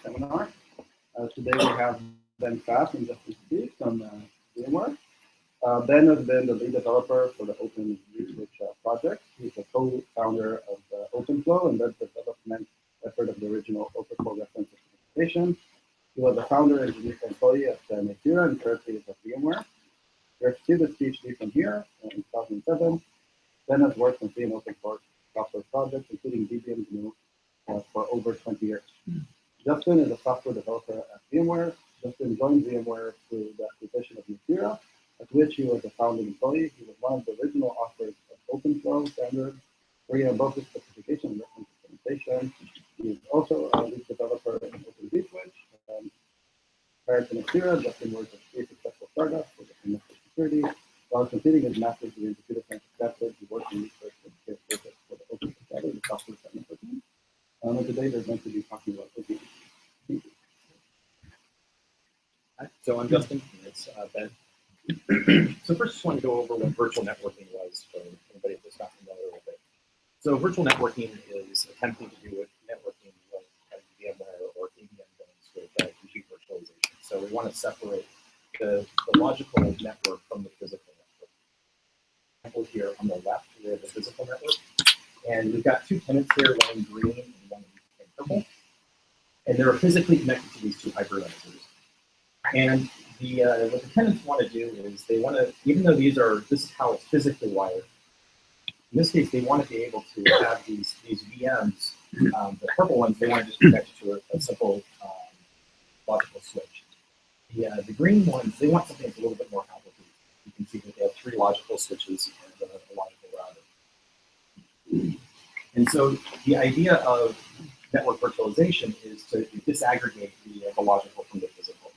NetSeminar. Today we have Ben Pfaff and Justin Pettit from VMware. Ben has been the lead developer for the Open vSwitch project. He's a co-founder of OpenFlow and the development effort of the original OpenFlow reference implementation. He was a founder and employee at NetSeminar and currently is at VMware. He received his PhD from here in 2007. Ben has worked on 3 open source software projects, including Debian GNU, for over 20 years. Justin is a software developer at VMware. Justin joined VMware through the acquisition of NetSeminar, at which he was a founding employee. He was one of the original authors of OpenFlow standard, working on both the specification and reference implementation. He is also a lead developer in Open vSwitch. Prior to NetSeminar, Justin worked at 3 successful startups with network security. While completing his master's degree in computer science at Pettit, he worked in research and projects for the Open Society and software networking. And today they're going to be talking about Open. Hi, so I'm Justin, and it's Ben. So first, just want to go over what virtual networking was for anybody that's not familiar with it. So virtual networking is attempting to do what networking was at VMware or Debian does with compute virtualization. So we want to separate the logical network from the physical network. Here on the left, we have the physical network, and we've got 2 tenants here, one in green and one in purple, and they're physically connected to these 2 hypervisors. And what the tenants want to do is they want to, even though this is how it's physically wired. In this case, they want to be able to have these VMs. The purple ones, they want to just connect to a simple logical switch. The green ones, they want something that's a little bit more complicated. You can see that they have 3 logical switches and a logical router. And so the idea of network virtualization is to disaggregate the logical from the physical.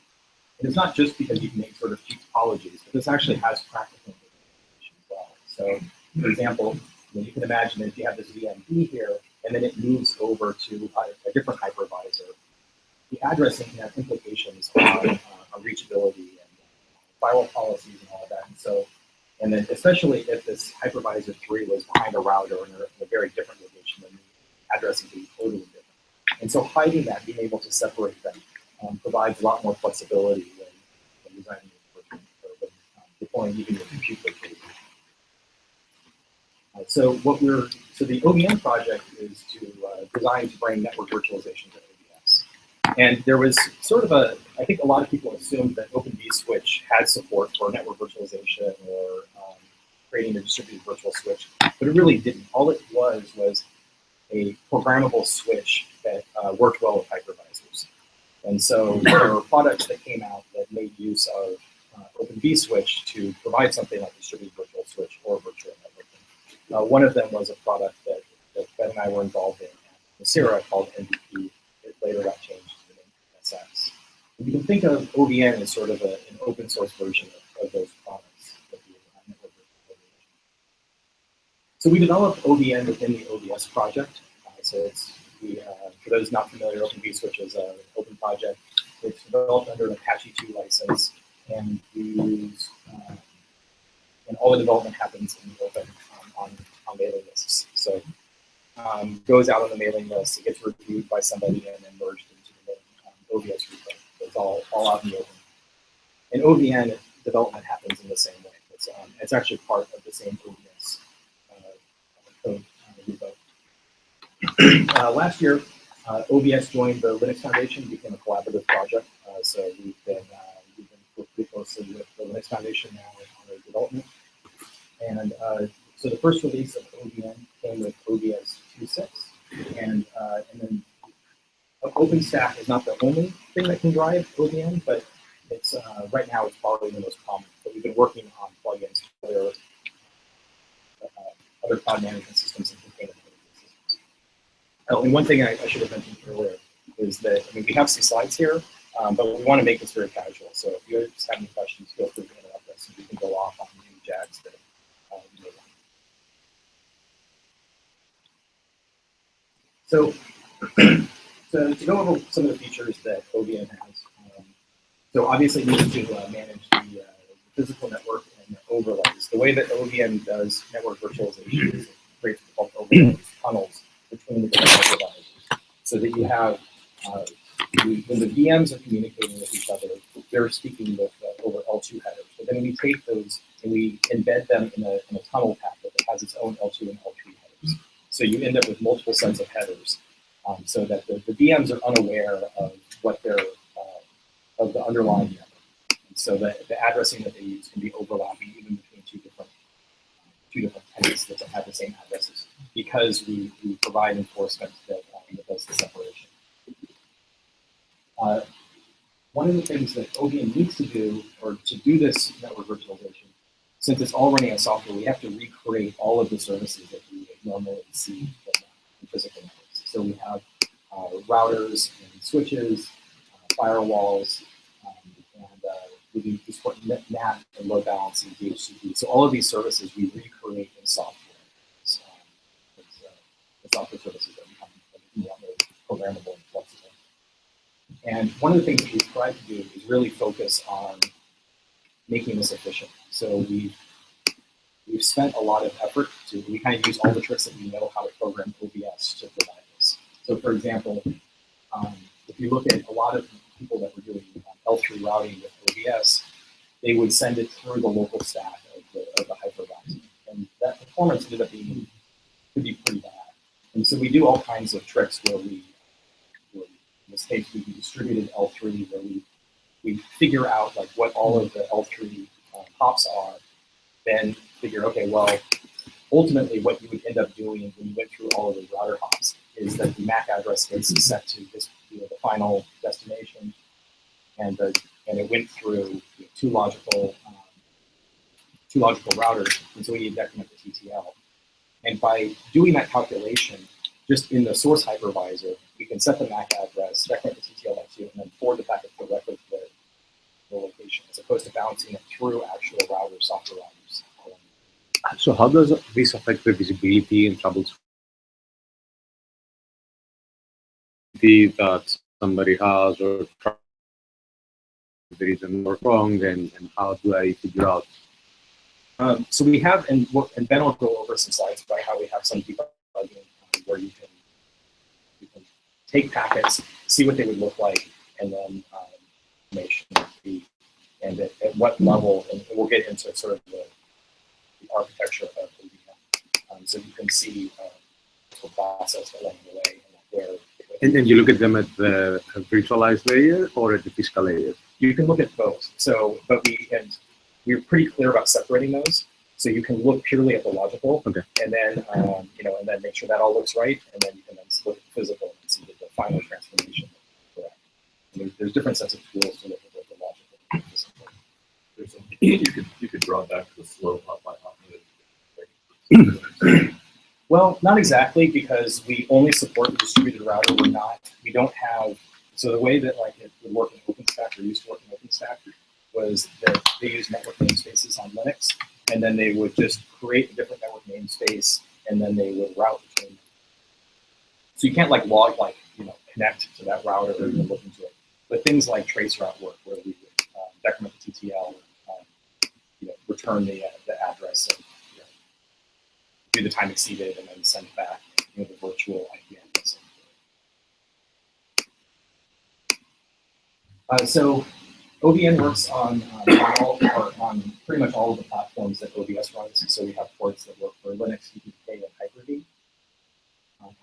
And it's not just because you can make sort of cheap topologies, but this actually has practical implications as well. So, for example, you can imagine that if you have this VMD here, and then it moves over to a different hypervisor, the addressing can have implications on reachability and firewall policies and all of that. And so, and then especially if this hypervisor 3 was behind a router in a very different location, then the addressing can be totally different. And so hiding that, being able to separate them, provides a lot more flexibility when designing or when deploying even your compute virtualization. So the OVM project is to design to bring network virtualization to OVS. And there was sort of I think a lot of people assumed that Open vSwitch had support for network virtualization or creating a distributed virtual switch, but it really didn't. All it was a programmable switch that worked well with hypervisors. And so there were products that came out that made use of Open vSwitch to provide something like distributed virtual switch or virtual networking. One of them was a product that Ben and I were involved in at NetSeminar called MVP. It later got changed to the name NSX. And you can think of OVN as sort of an open source version of those products that do network virtualization. So we developed OVN within the OVS project. So it's for those not familiar, Open vSwitch is an open project. It's developed under an Apache 2 license, and we use, and all the development happens in the open on mailing lists. So goes out on the mailing list, it gets reviewed by somebody, and then merged into the OVS repo. So it's all out in the open. And OVN development happens in the same way. It's actually part of the same OVS code repo. Last year, OVS joined the Linux Foundation, became a collaborative project. So we've been working pretty closely with the Linux Foundation now on their development. And so the first release of OVN came with OVS 2.6, and then OpenStack is not the only thing that can drive OVN, but it's right now it's probably the most common. But we've been working on plugins for other cloud management systems and container management systems. Oh, and one thing I should have mentioned earlier is that, I mean, we have some slides here, but we want to make this very casual. So if you just have any questions, feel free to interrupt us, and we can go off on any jags that you may want. So, to go over some of the features that OVN has, so obviously it needs to manage the physical network and overlays. The way that OVN does network virtualization is it creates overlays, tunnels between the different hypervisors, so that you have when the VMs are communicating with each other, they're speaking with over L2 headers. But then we take those and we embed them in a tunnel packet that has its own L2 and L3 headers. So you end up with multiple sets of headers, so that the VMs are unaware of what they're of the underlying network. And so the addressing that they use can be overlapping even between two different tenants that have the same addresses, because we provide enforcement that does the separation. One of the things that OVN needs to do, or to do this network virtualization, since it's all running on software, we have to recreate all of the services that we would normally see in physical networks. So we have routers and switches, firewalls, and we support NAT and load balancing, DHCP. So all of these services we recreate in software. The software services that become more programmable and flexible. And one of the things that we've tried to do is really focus on making this efficient. So we've spent a lot of effort we kind of use all the tricks that we know how to program OVS to provide this. So for example, if you look at a lot of people that were doing L3 routing with OVS, they would send it through the local stack of the hypervisor. And that performance ended up could be pretty bad. And so we do all kinds of tricks where in this case, we do distributed L3, where we figure out like what all of the L3 hops are, then figure, okay, well, ultimately what you would end up doing when you went through all of the router hops is that the MAC address gets set to this, the final destination, and it went through two logical routers, and so we need to decrement the TTL. And by doing that calculation, just in the source hypervisor, we can set the MAC address, decrement the TTL by 2, and then forward the packet directly to the location, as opposed to bouncing it through actual routers, software routers. So how does this affect the visibility and troubleshooting that somebody has, or there is a network wrong, and how do I figure out? So we have, and Ben will go over some slides about how we have some debugging where you can take packets, see what they would look like, and then information and at what level, and we'll get into sort of the architecture of OVN. So you can see the process along the way and where. And then you look at them at the virtualized layer or at the physical layer? You can look at both. So, but we're pretty clear about separating those. So you can look purely at the logical, okay, and then and then make sure that all looks right, and then you can then split the physical and see that the final transformation is correct. And there's different sets of tools to look at both the logical and the physical. You could draw back the slope hop by hop. Well, not exactly, because we only support the distributed router. We don't have, so the way that like it would work in OpenStack, or used to work in OpenStack, was that they use network namespaces on Linux, and then they would just create a different network namespace, and then they would route between them. So you can't like connect to that router or even look into it. But things like trace route work, where we would decrement the TTL, return the address, and do the time exceeded, and then send back the virtual IP address. So OVN works on pretty much all of the platforms that OVS runs. So we have ports that work for Linux, UPK, and Hyper-V.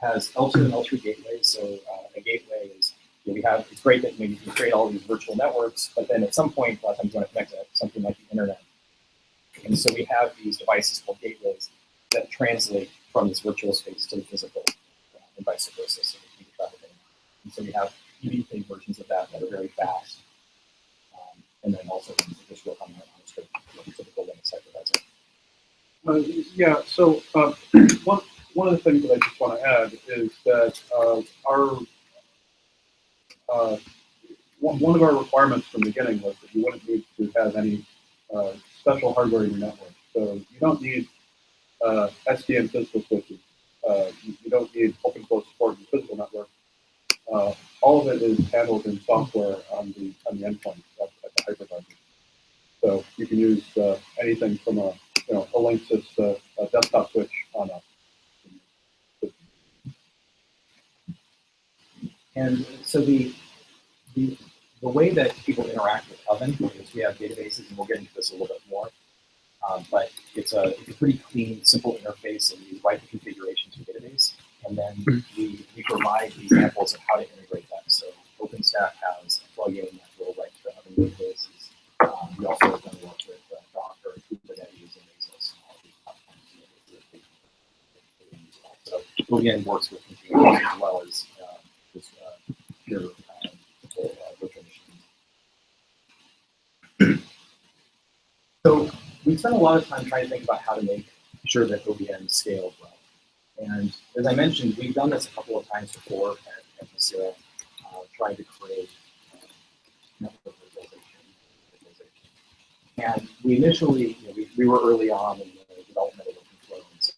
Has L2 and L3 gateways. So a gateway is, it's great that maybe you can create all these virtual networks, but then at some point, a lot of times you want to connect to something like the internet. And so we have these devices called gateways that translate from this virtual space to the physical, and vice versa. So we can travel there. And so we have UPK versions of that are very fast. And then also just work on the typical Linux hypervisor. Yeah, so one of the things that I just want to add is that one of our requirements from the beginning was that you wouldn't need to have any special hardware in your network. So you don't need SDN physical switches. You don't need open close support in the physical network. All of it is handled in software on the endpoint at the hypervisor. So you can use anything from a Linksys a desktop switch on a. And so the way that people interact with Oven is we have databases, and we'll get into this a little bit more. But it's a pretty clean, simple interface, and you write the configuration to the database, and then we provide the examples of how to integrate that. So OpenStack has a plugin that will write to the Oven databases. We also have done work with Docker, Kubernetes, and Mesos, and all these platforms. So OVN works with containers as well as just pure virtual machines. So we spent a lot of time trying to think about how to make sure that OVN scaled well. And as I mentioned, we've done this a couple of times before at Mozilla, trying to create network virtualization. And we initially, we were early on in the development of OpenFlow, and so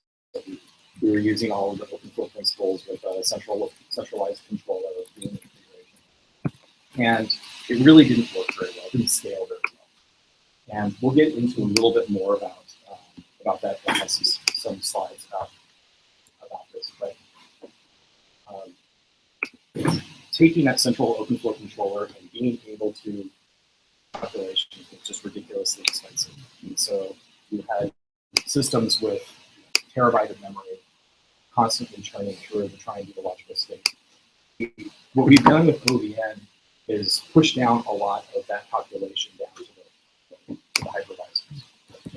we were using all of the OpenFlow principles with a centralized controller doing the configuration. And it really didn't work very well, it didn't scale very well. And we'll get into a little bit more about that. I have some slides about this. But taking that central OpenFlow controller and being able to calculations was just ridiculously expensive. And so you had systems with terabyte of memory constantly churning through to try and do the logical state. What we've done with OVN is push down a lot of that calculation down to the hypervisors.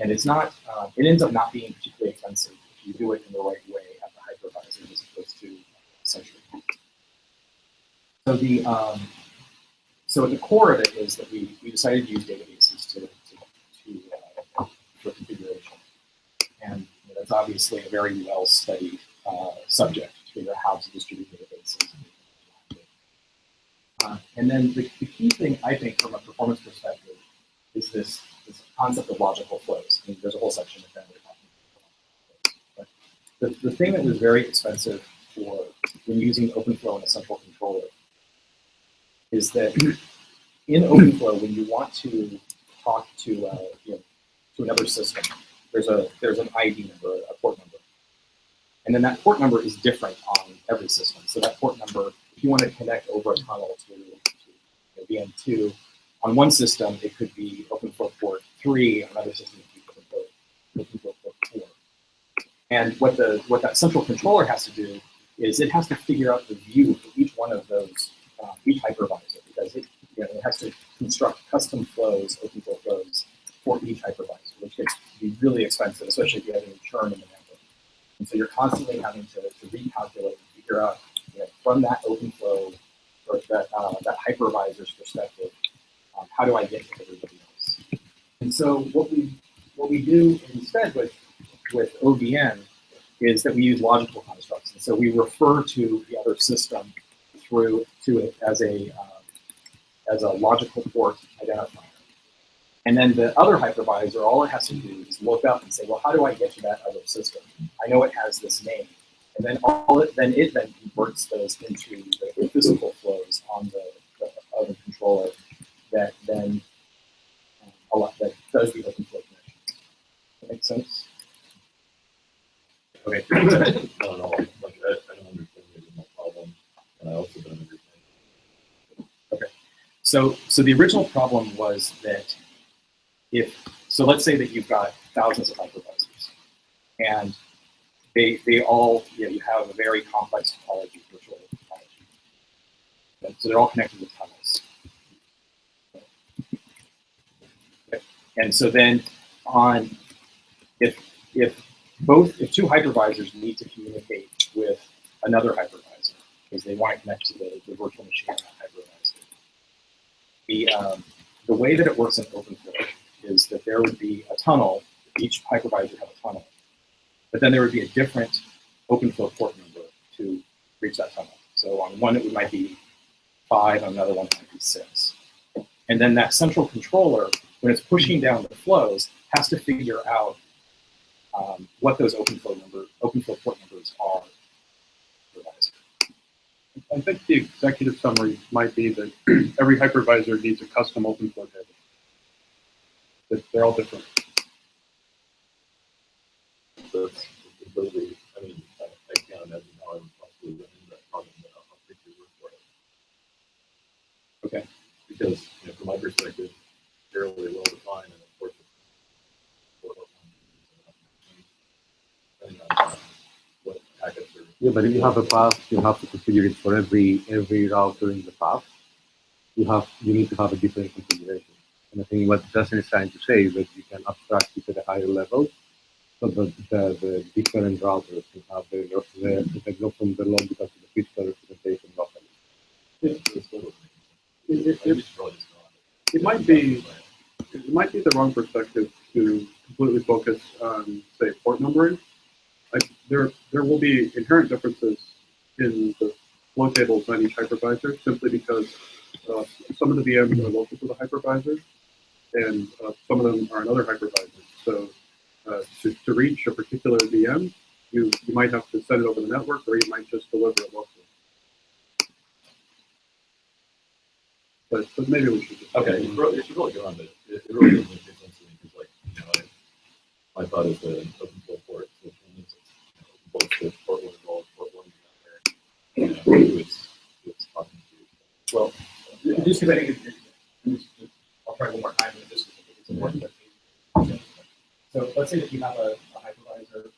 And it's not, it ends up not being particularly expensive if you do it in the right way at the hypervisor as opposed to centrally. So so at the core of it is that we decided to use databases for configuration. And that's obviously a very well-studied subject to figure out how to distribute databases. And then the key thing, I think, from a performance perspective, is this concept of logical flows. I mean, there's a whole section of that we're talking about. But the thing that was very expensive for when using OpenFlow in a central controller is that in OpenFlow, when you want to talk to another system, there's an ID number, a port number, and then that port number is different on every system. So that port number, if you want to connect over a tunnel to VM2, on one system it could be OpenFlow port 3, on another system it could be OpenFlow port 4. And what that central controller has to do is it has to figure out the view for each one of those, each hypervisor, because it has to construct custom flows, OpenFlow flows, for each hypervisor, which gets to be really expensive, especially if you have any churn in the network. And so you're constantly having to recalculate and figure out, from that OpenFlow or that hypervisor's perspective, how do I get to everybody else? And so what we do instead with OVN is that we use logical constructs. And so we refer to the other system to it as a logical port identifier. And then the other hypervisor, all it has to do is look up and say, well, how do I get to that other system? I know it has this name. And then it then converts those into the physical flows on the other controller that then that does the OpenFlow connection. That makes sense? Okay. No, like, I don't understand the problem, and I also don't understand. Okay. So the original problem was that so let's say that you've got thousands of hypervisors, and they all, you have a very complex topology, virtual topology. So they're all connected with tunnels. Okay. And so then if two hypervisors need to communicate with another hypervisor because they want to connect to the virtual machine on that hypervisor, the way that it works in OpenFlow is that there would be a tunnel, each hypervisor would have a tunnel, but then there would be a different OpenFlow port number to reach that tunnel. So on one it might be 5, on another one it might be 6. And then that central controller, when it's pushing down the flows, has to figure out what those OpenFlow port numbers are. I think the executive summary might be that every hypervisor needs a custom OpenFlow table. They're all different. That's completely, I mean, I can't imagine how I'm possibly running that problem, but I'll take your word Okay. Because from my perspective, fairly well defined, and of course, depending on what packets are. Yeah, but if you have a path, you have to configure it for every router in the path. You need to have a different configuration. And I think what Justin is trying to say is that you can abstract it at a higher level, so that the different routers can have they go from the logical to the physical representation locally. It might be the wrong perspective to completely focus on, say, port numbering. There will be inherent differences in the flow tables on each hypervisor, simply because some of the VMs are local to the hypervisor, and some of them are in other hypervisors. So to reach a particular VM, you might have to send it over the network, or you might just deliver it locally. But maybe we should just Okay, you should really go on, but it really doesn't make sense to me because, my thought is the open flow port, which means open flow port one involved, port one who it's talking to. Well, just because I think I'll try one more time, and just it's important. So let's say that you have a hypervisor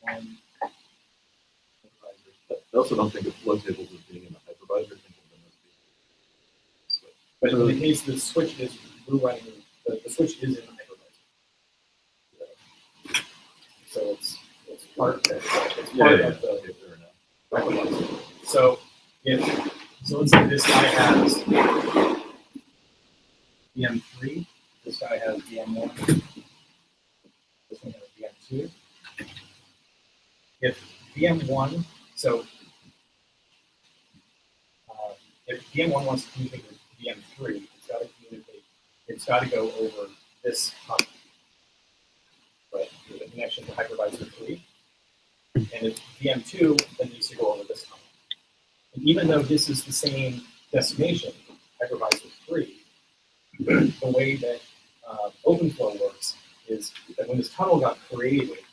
one. I also don't think of flow tables as being in the hypervisor. I think of them as being switch. But in the case the switch is running, the switch is in the hypervisor. So it's part of the hypervisor. So let's say this guy has VM3, this guy has VM1, this one has VM2. If VM1, if VM1 wants to communicate with VM3, it's got to go over this tunnel, right? The connection to hypervisor 3. And if VM2 then needs to go over this tunnel. And even though this is the same destination, hypervisor 3, the way that OpenFlow works is that when this tunnel got created,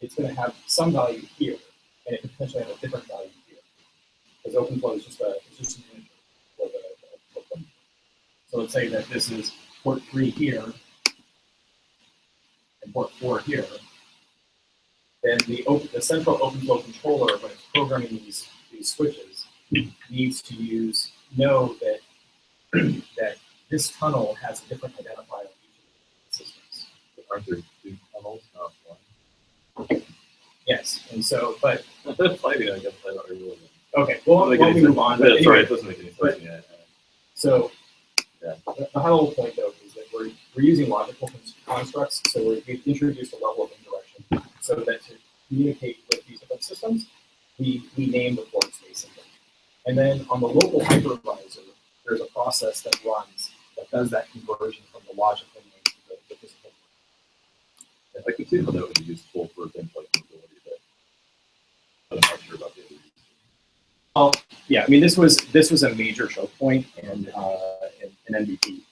it's going to have some value here, and it could potentially have a different value here. Because OpenFlow is just an integer for the. So let's say that this is port 3 here and port 4 here. Then the central OpenFlow controller, when it's programming these switches, needs to know that that this tunnel has a different identifier on each of the systems. Aren't there two tunnels, not one? Yes, and so, but that's I guess I don't really. Okay, well, let me move on. But sorry, it doesn't make any sense. Yeah. So, the high level point though is that we're using logical constructs, so we've introduced a level of indirection, so that to communicate with these different systems, we name the ports basically. And then on the local hypervisor, there's a process that runs that does that conversion from the logical name to the physical name. I could see how that would be useful for things like mobility, but I'm not sure about the other use. Well, yeah, I mean, this was a major choke point in MVP,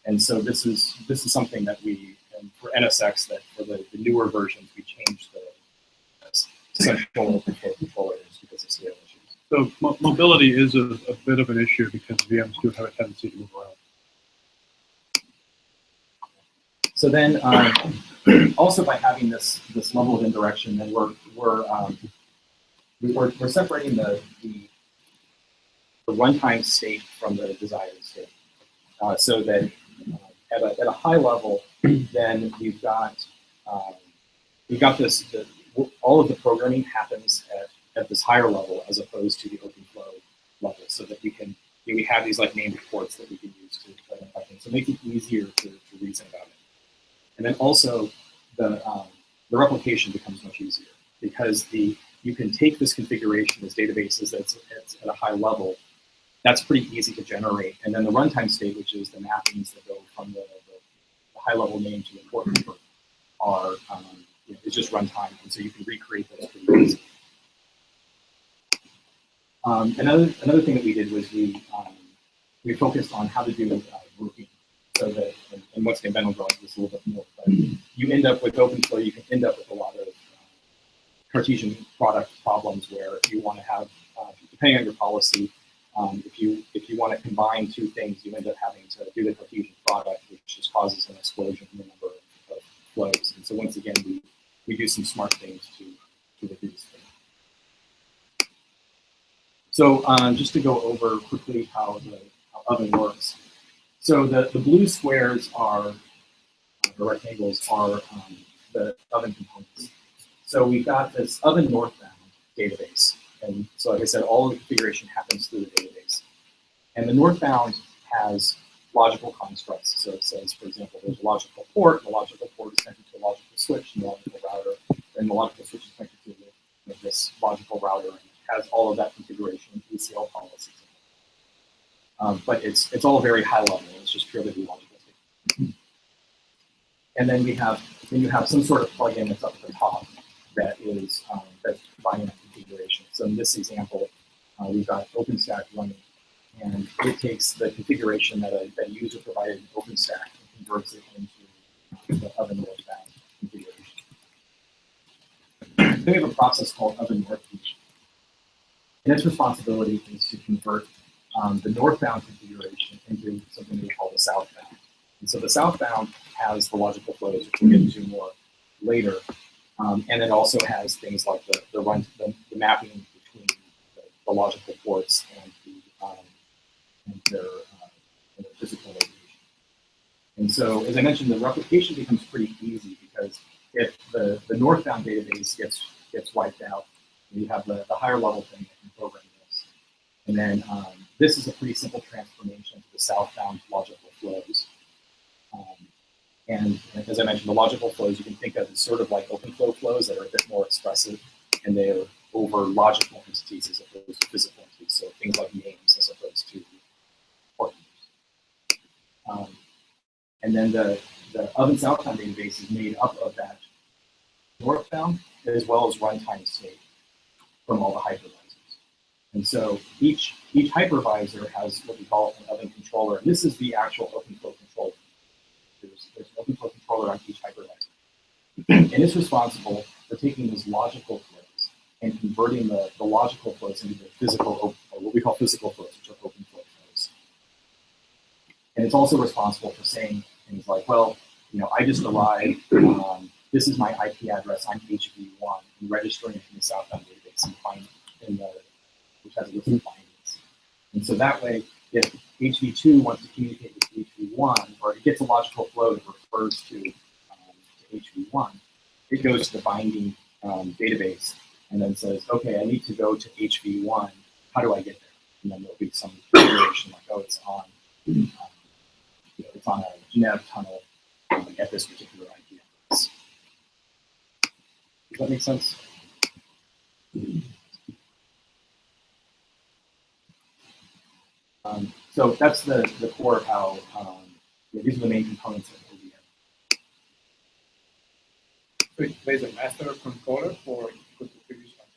and so this is something that we for NSX that for the newer versions we changed the central controller because of scale issues. So mobility is a bit of an issue because VMs do have a tendency to move around. So then, also by having this level of indirection, then we're separating the runtime state from the desired state, so that at a high level, then we've got this. All of the programming happens at this higher level as opposed to the OpenFlow level, so that we have these like named ports that we can use to identify things. So it makes it easier to reason about it. And then also the replication becomes much easier because you can take this configuration as databases that's at a high level. That's pretty easy to generate. And then the runtime state, which is the mappings that go from the high level name to the port number, are it's just runtime, and so you can recreate those pretty easily. Another thing that we did was we focused on how to do grouping, so that and once again Ben will go into this a little bit more. But you end up with OpenFlow, you can end up with a lot of Cartesian product problems where if you want to have depending on your policy, if you want want to combine two things, you end up having to do the cohesion product, which just causes an explosion in the number of flows. And so once again, we do some smart things to reduce them. So just to go over quickly how the oven works. So the blue squares are, the rectangles are the oven components. So we've got this oven northbound database. And so like I said, all the configuration happens through the database. And the northbound has logical constructs. So it says, for example, there's a logical port, and the logical port is connected to a logical switch and the logical router, and the logical switch is connected to this logical router, and it has all of that configuration, ACL policies. But it's all very high level. It's just purely the logical state. And then you have some sort of plugin that's up at the top that is that's providing that configuration. So in this example, we've got OpenStack running, and it takes the configuration that a user provided in OpenStack and converts it into the oven northbound configuration. Then we have a process called oven northbound, and its responsibility is to convert the northbound configuration into something we call the southbound. And so the southbound has the logical flows, which we'll get into more later, and it also has things like the mapping between the logical ports and their physical location. And so, as I mentioned, the replication becomes pretty easy because if the northbound database gets wiped out, you have the higher level thing that can program this. And then this is a pretty simple transformation to the southbound logical flows. And as I mentioned, the logical flows you can think of as sort of like OpenFlow flows that are a bit more expressive, and they are over logical entities as opposed to physical entities. So things like names as opposed to port numbers. And then the oven southbound database is made up of that northbound as well as runtime state from all the hypervisors. And so each hypervisor has what we call an oven controller, and this is the actual OpenFlow controller. There's an OpenFlow controller on each hypervisor. And it's responsible for taking those logical flows and converting the logical flows into the physical, or what we call physical flows, which are OpenFlow flows. And it's also responsible for saying things like, well, I just arrived, this is my IP address, I'm HV1, and registering it in the southbound database which has a list of bindings. And so that way, if HV2 wants to communicate with HV1, or it gets a logical flow that refers to HV1, it goes to the binding database and then says, okay, I need to go to HV1. How do I get there? And then there'll be some configuration like, oh, it's on a Genève tunnel at this particular IP address. Does that make sense? So that's the core of how these are the main components of OVN. So there's a master controller for configuration like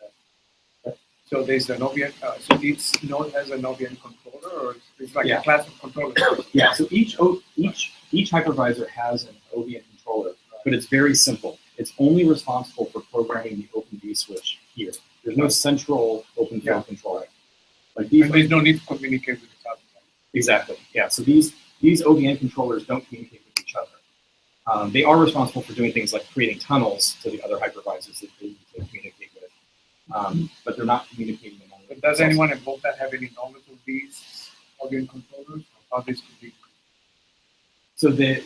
that. So there's an OVN. So each node has an OVN controller, or it's like a class of controllers. Yeah. So each hypervisor has an OVN controller, but it's very simple. It's only responsible for programming the Open vSwitch here. There's no central OpenFlow controller. Like these, and there's no need to communicate with each other. Exactly. Yeah. So these OVN controllers don't communicate with each other. They are responsible for doing things like creating tunnels to the other hypervisors that they need to communicate with, but they're not communicating among them. But does anyone involved that have any knowledge of these OVN controllers? How this could be? So the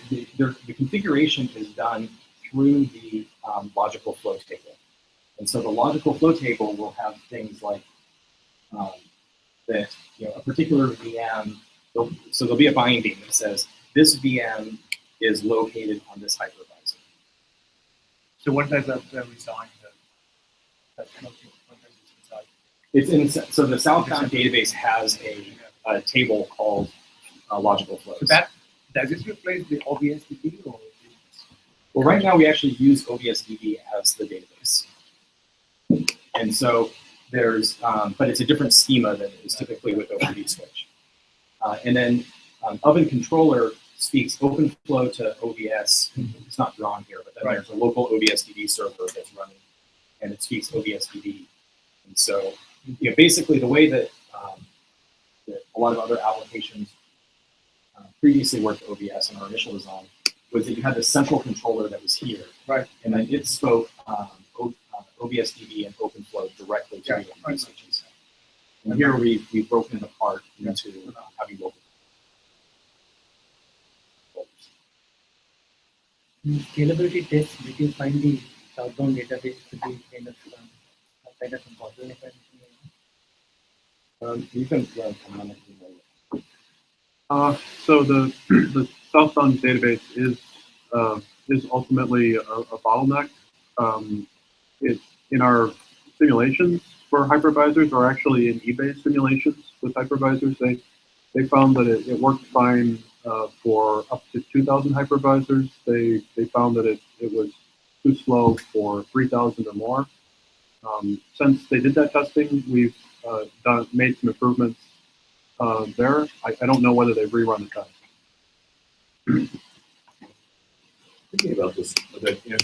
configuration is done through the logical flow table, and so the logical flow table will have things like that. A particular VM. So there'll be a binding that says this VM is located on this hypervisor. So what does that reside? That penalty, what does it reside? It's in. So the southbound database has a table called logical flows. So that does this replace the OVSDB or? Well, right now we actually use OVSDB as the database, and so there's, but it's a different schema than is typically with Open vSwitch. And then Oven Controller speaks OpenFlow to OVS. It's not drawn here, but then there's a local OVSDB server that's running, and it speaks OVSDB. And so, basically the way that a lot of other applications previously worked OVS in our initial design, was that you had this central controller that was here, Right. and then it spoke OVS DB and OpenFlow directly to the OVS switches. And here we've broken it apart into having local. In scalability tests, did you find the southbound database to be kind of some bottleneck or anything? You can comment. So the southbound database is ultimately a bottleneck. In our simulations for hypervisors, or actually in eBay simulations with hypervisors, they found that it worked fine for up to 2,000 hypervisors. They found that it was too slow for 3,000 or more. Since they did that testing, we've made some improvements there. I don't know whether they've rerun the test. Thinking about this,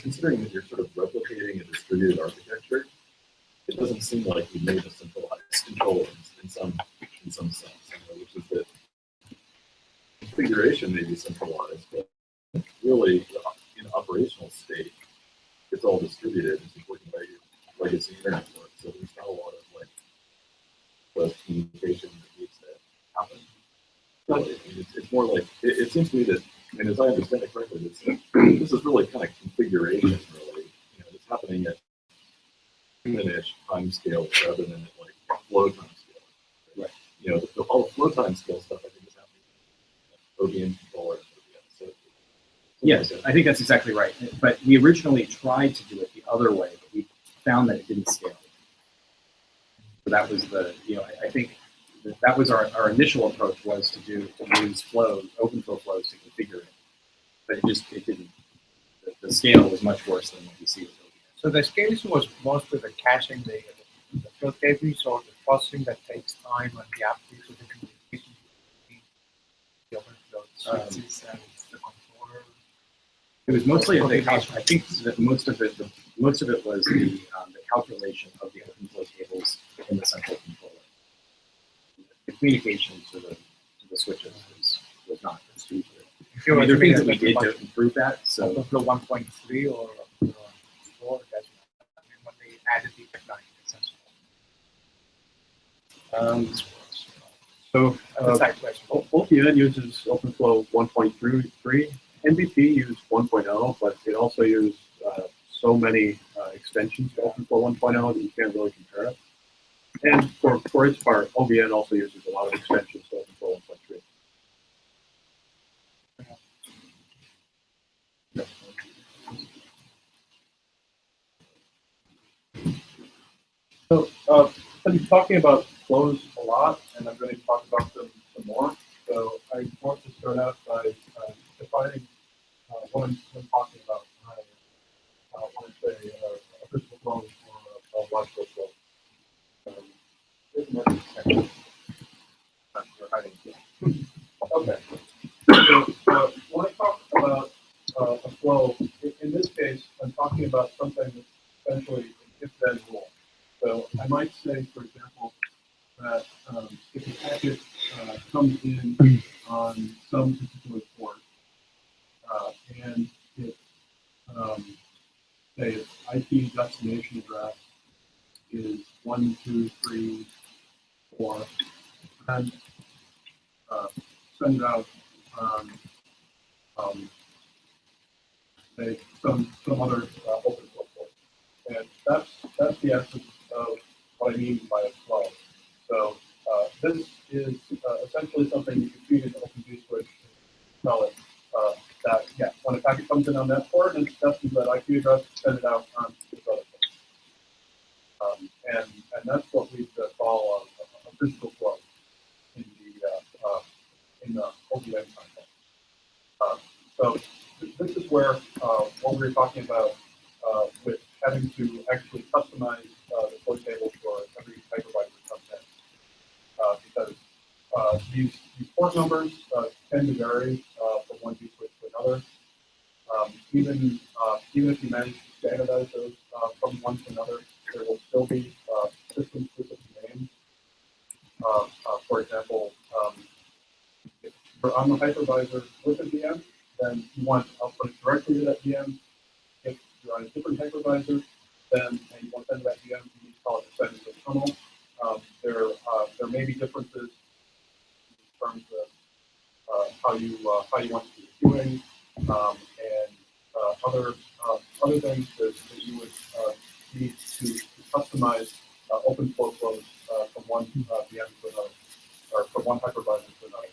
considering that you're sort of replicating a distributed architecture, it doesn't seem like you made a centralized control in some sense, which is that configuration may be centralized, but really in operational state, it's all distributed. It's working by your legacy internet network, so there's not a lot of less communication that needs to happen. Really, it's more like it seems to me that, and as I understand it correctly, this is really kind of configuration. Really, it's happening at human-ish time scale rather than at flow time scale. Right. All the flow time scale stuff I think is happening in ODM controller. So, yes, I think that's exactly right. But we originally tried to do it the other way, but we found that it didn't scale. So that was I think that was our initial approach, was to use flows, OpenFlow flows to configure it. But it didn't. The scale was much worse than what we see with OVS. So the scaling was mostly the caching, the flow tables, or the processing that takes time and the application, so the communication between the OpenFlow switches and the controller. It was mostly the calculation. I think that most of it was the calculation of the OpenFlow tables in the central controller. The communication to the switches was not as easy. There are things that we did to improve that. So OpenFlow 1.3 or 4, that's when they added the technology. OPN uses OpenFlow 1.3. MVP used 1.0, but it also used so many extensions to OpenFlow 1.0 that you can't really compare it. And for its part, OVN also uses a lot of extensions to OpenFlow 1.3. So I've been talking about flows a lot, and I'm going to talk about them some more. So I want to start out by defining what I'm talking about when I say a physical flow or a logical flow. Okay. So when I talk about a flow, in this case, I'm talking about something that's essentially an if-then rule. So I might say, for example, that if a packet comes in on some particular port, and it, say its IP destination address is 1, 2, 3, 4, and send it out on say some other open flow port. And that's the essence of what I mean by a flow. So this is essentially something you can feed into OpenVSwitch and tell it that when a packet comes in on that port and it's destined that IP address, send it out on this other port. And that's what we call a physical flow in the OVM context. So this is where what we were talking about with having to actually customize the port table for every hypervisor that comes in, because these port numbers tend to vary from one vSwitch to another. Even if you manage to standardize those from one to another, there will still be system-specific names. For example, you're on the hypervisor with a VM, then you want to output it directly to that VM. If you're on a different hypervisor, then and you want to send to that VM, you need to call it the send to the terminal. There may be differences in terms of how you want to do the queuing and other things that you would need to customize open flow flows from one VM to another, or from one hypervisor to another.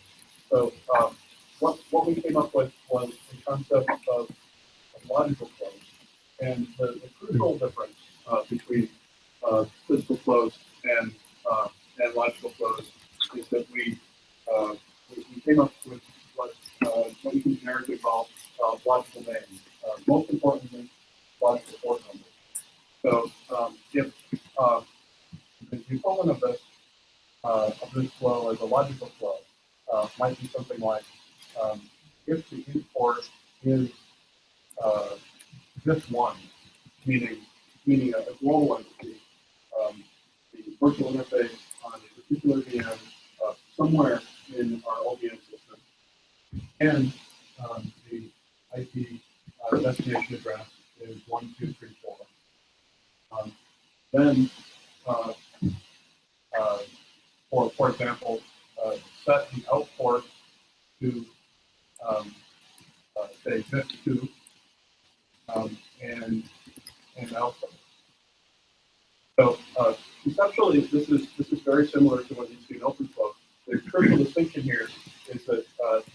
So what we came up with was the concept of logical flows, and the crucial difference between physical flows and logical flows is that we came up with what you can generically call logical names. Most importantly, logical port numbers. So if the equivalent of this flow as a logical flow might be something like if the import is just one, meaning a global entity, the virtual interface on a particular VM somewhere in our OVM system, and the IP destination address is 1234. Then, for example, set the out port to say ZIP2 and output. So conceptually, this is very similar to what you see in OpenFlow. The critical distinction here is that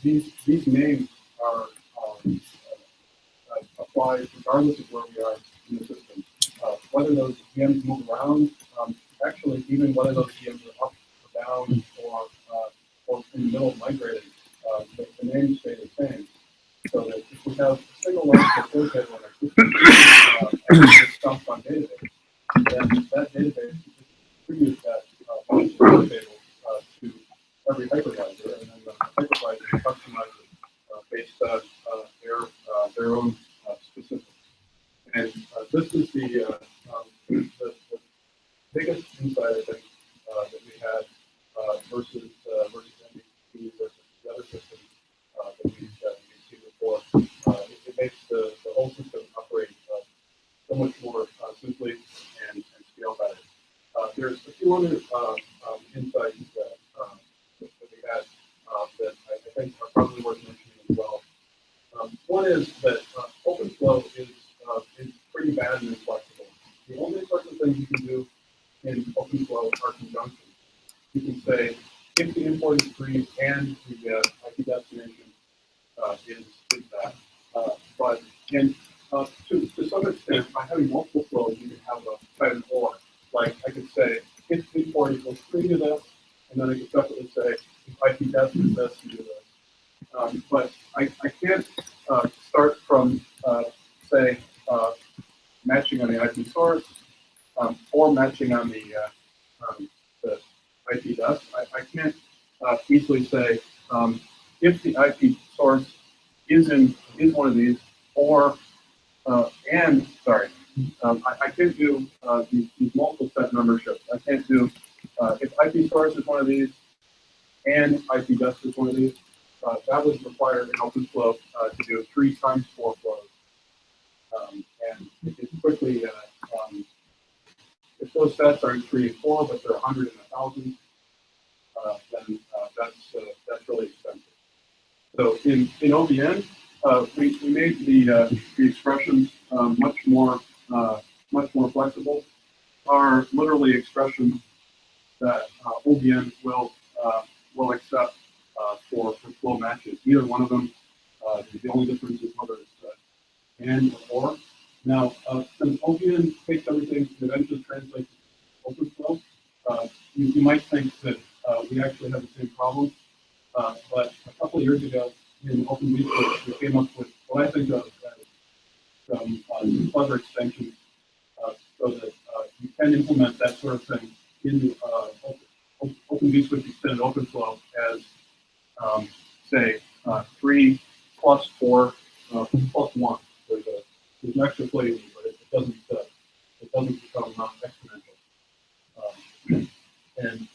these names are applied regardless of where we are in the system. Whether those VMs move around, actually even whether those VMs are up or down or in the middle of migrating, the names stay the same. So that if we have a single logical flow table in our system that's dumped on database, then that database distributes that logical flow table to every hypervisor, and then the hypervisor customizes based on their own specifics. And this is the biggest insight, I think, that we had versus MVP versus the other systems that we've seen before. It makes the whole system operate so much more simply and scale better. There's a few other insights that we had that I think are probably worth mentioning as well. One is that OpenFlow is pretty bad and inflexible. The only sorts of things you can do in OpenFlow are conjunctions. You can say, if the import is free and the IP destination is that. But to some extent, by having multiple flows, you can have a type of or. Like I could say, if the import equals free to this, and then I could separately say, if IP dest is this, you do this. But I can't start from, say, matching on the IP source or matching on the IP dest. I can't easily say if the IP source is one of these, or I can't do these multiple set memberships. I can't do if IP source is one of these and IP dest is one of these. That would require an OpenFlow to do 3 times 4 flows. And it's quickly, if those sets aren't 3 and 4, but they're 100 and 1,000, then that's really expensive. So in OVN, we made the expressions much more flexible. Are literally expressions that OVN will accept for flow matches. Either one of them. The only difference is whether it's and or. Now, since OVN takes everything and eventually translates to OpenFlow, you might think that we actually have the same problem. But a couple of years ago in OpenVSwitch, we came up with what I think of as some clever extensions so that you can implement that sort of thing in OpenVSwitch extended OpenFlow as, say, 3 plus 4 plus 1. There's an extra flavor, but it doesn't become exponential. And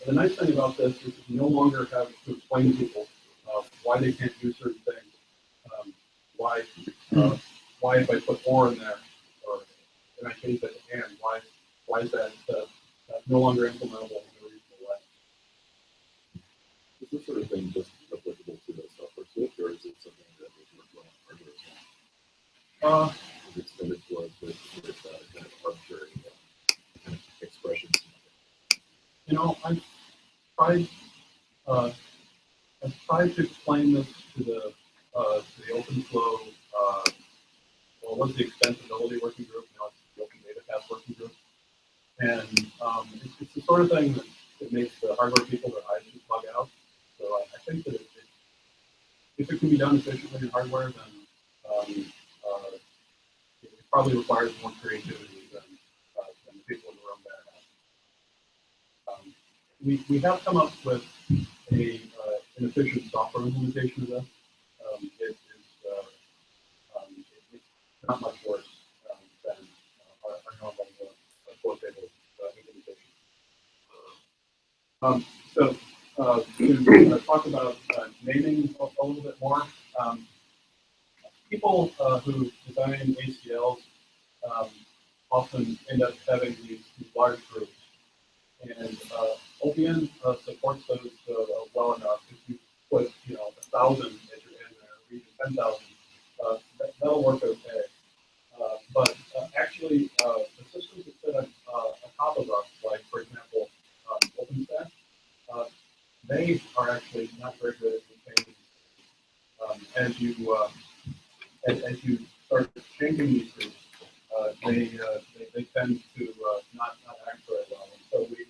The nice thing about this is you no longer have to explain to people why they can't do certain things, why if I put or in there, or in I change that to and, why is that no longer implementable in a reasonable way? Is this sort of thing just applicable to the software switch, or is it something that was worked on hardware as well? Is it extended to us with kind of arbitrary kind of expressions? You know, I've tried to explain this to the OpenFlow, well, it was the extensibility working group, now it's the Open Data Path working group. And it's the sort of thing that makes the hardware people their eyes just bug out. So I think that if it can be done efficiently in hardware, then it probably requires more creativity than the people in the room there have. We have come up with an efficient software implementation of this. It's not much worse than our normal core table implementation. To talk about naming a little bit more, people who design ACLs often end up having these large groups. And OPN supports those well enough. If you put 1,000 at your end there, or even 10,000, that'll work okay. But actually, the systems that sit on top of us, like for example, OpenStack, they are actually not very good at maintaining. As you start changing these groups, they tend to not act very well. And so we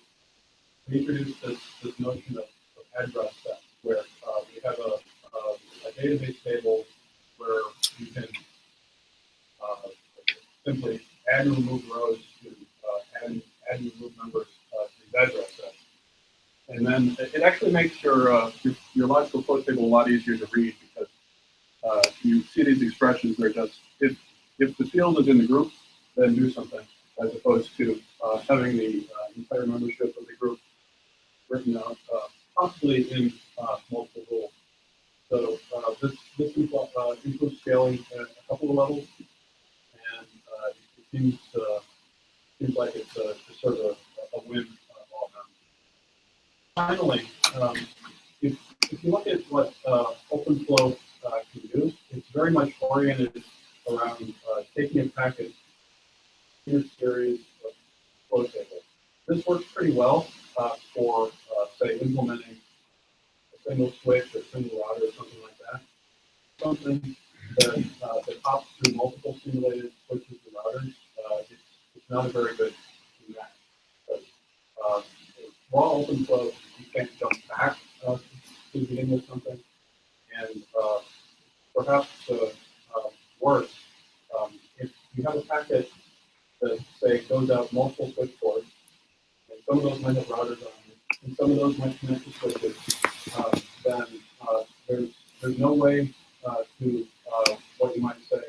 introduced this notion of address sets, where we have a database table where you can simply add and remove rows to add and remove numbers to these address sets. And then it actually makes your logical flow table a lot easier to read, because you see these expressions. They're just, if the field is in the group, then do something, as opposed to having the entire membership of the group written out, possibly in multiple rules. So this improves scaling at a couple of levels, and it seems like it's just sort of a win all around. Finally, if you look at what OpenFlow can do, it's very much oriented around taking a packet in a series of flow tables. This works pretty well for, say, implementing a single switch or single router or something like that. Something that hops through multiple simulated switches and routers, it's not a very good match. Because raw OpenFlow, you can't jump back to the beginning of something. And perhaps worse, if you have a packet that, say, goes out multiple switch ports, and some of those might have routers on it, and some of those might connect to switches, then there's no way to, what you might say,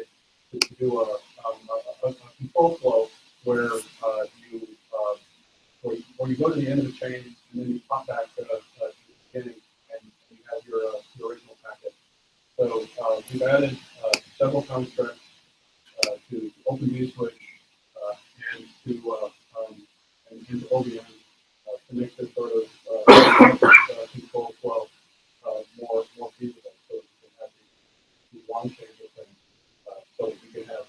to do a control flow where you go to the end of the chain and then you pop back to the beginning and you have your original packet. So we've added several constructs to OpenVSwitch and to OVN to make this sort of control flow more feasible, so you can have these long chains of things, so you can have